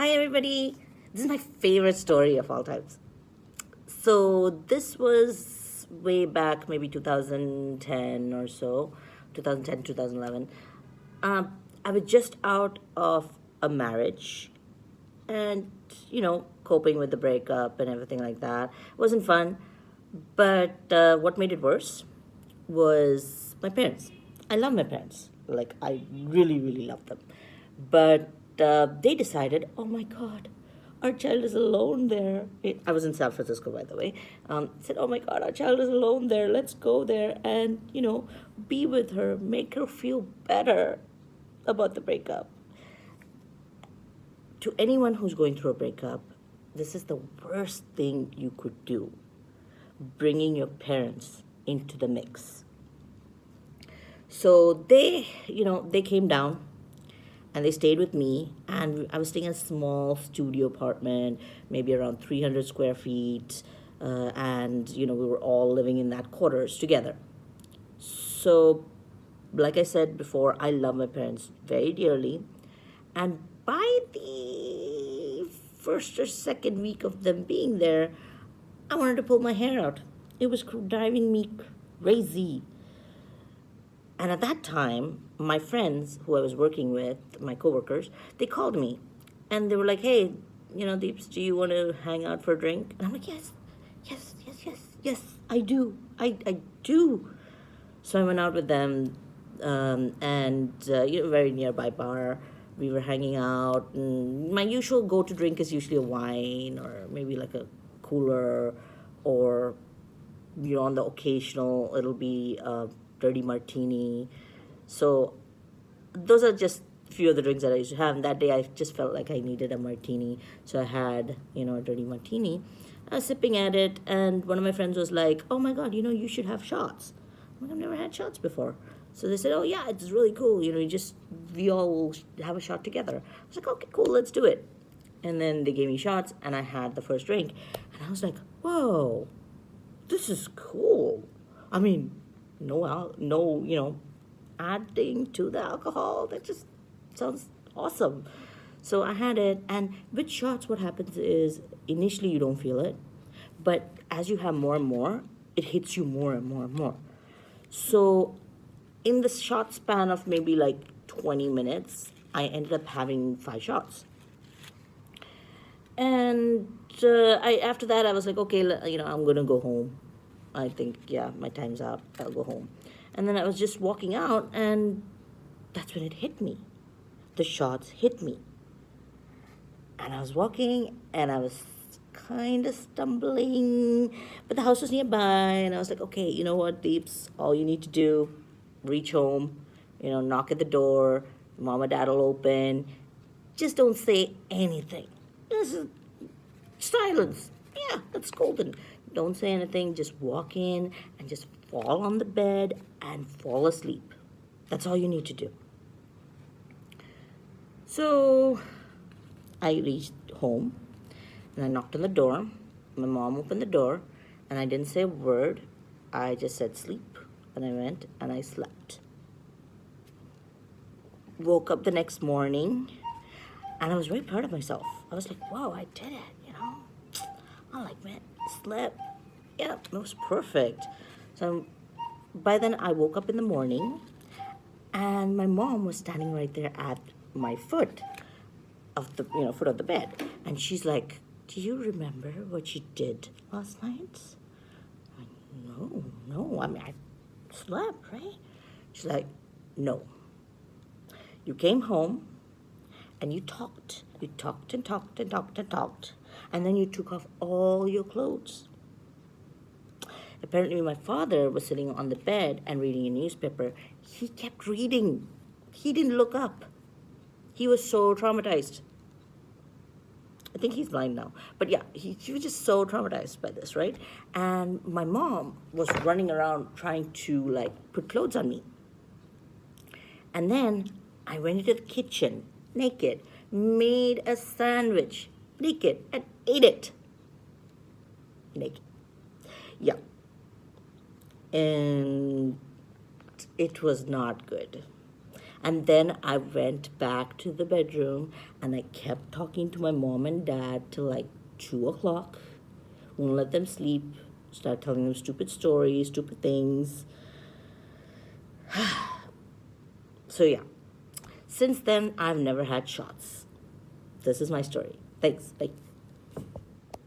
Hi, everybody. This is my favorite story of all times. So, this was way back, maybe 2010 or so, 2010, 2011. I was just out of a marriage and, coping with the breakup and everything like that. It wasn't fun. But what made it worse was my parents. I love my parents. Like, I really, really love them. But they decided, oh my God, our child is alone there. I was in San Francisco, by the way. Said, oh my God, our child is alone there. Let's go there and, be with her, make her feel better about the breakup. To anyone who's going through a breakup, this is the worst thing you could do, bringing your parents into the mix. So they came down and they stayed with me, and I was staying in a small studio apartment, maybe around 300 square feet, and we were all living in that quarters together. So, like I said before, I love my parents very dearly, and by the first or second week of them being there, I wanted to pull my hair out. It was driving me crazy. And at that time, my friends who I was working with, my coworkers, they called me and they were like, hey, Deeps, do you want to hang out for a drink? And I'm like, yes, yes, yes, yes, yes, I do. I do. So I went out with them and, very nearby bar. We were hanging out. And my usual go to drink is usually a wine or maybe like a cooler, or on the occasional it'll be a dirty martini. So those are just a few of the drinks that I used to have, and that day I just felt like I needed a martini, so I had a dirty martini. I was sipping at it, and one of my friends was like, oh my God, you should have shots. I'm like, I've never had shots before. So they said, oh yeah, it's really cool, we all will have a shot together. I was like, okay, cool, let's do it. And then they gave me shots, and I had the first drink, and I was like, whoa, this is cool. I mean, no, adding to the alcohol. That just sounds awesome. So I had it, and with shots, what happens is initially you don't feel it, but as you have more and more, it hits you more and more and more. So in the shot span of maybe like 20 minutes, I ended up having 5 shots. And I after that I was like, okay, I'm gonna go home. I think, yeah, my time's up. I'll go home. And then I was just walking out, and that's when it hit me. The shots hit me, and I was walking, and I was kind of stumbling, but the house was nearby, and I was like, okay, you know what, Deeps, all you need to do, reach home, knock at the door, mom or dad will open. Just don't say anything. This is silence. Yeah, that's golden. Don't say anything. Just walk in and just fall on the bed and fall asleep. That's all you need to do. So I reached home and I knocked on the door. My mom opened the door and I didn't say a word. I just said sleep, and I went and I slept. Woke up the next morning and I was very proud of myself. I was like, wow, I did it, I like, man, slept. Yeah, it was perfect. So by then I woke up in the morning and my mom was standing right there at my foot of the foot of the bed, and she's like, do you remember what you did last night? No, I mean, I slept, right? She's like, no, you came home and you talked and talked and talked and talked, and then you took off all your clothes. Apparently, my father was sitting on the bed and reading a newspaper. He kept reading. He didn't look up. He was so traumatized. I think he's blind now. But yeah, he was just so traumatized by this, right? And my mom was running around trying to, like, put clothes on me. And then I went into the kitchen naked, made a sandwich naked, and ate it naked. Yeah. And it was not good. And then I went back to the bedroom and I kept talking to my mom and dad till like 2 o'clock. Wouldn't let them sleep. Started telling them stupid stories, stupid things. So yeah. Since then, I've never had shots. This is my story. Thanks. Bye.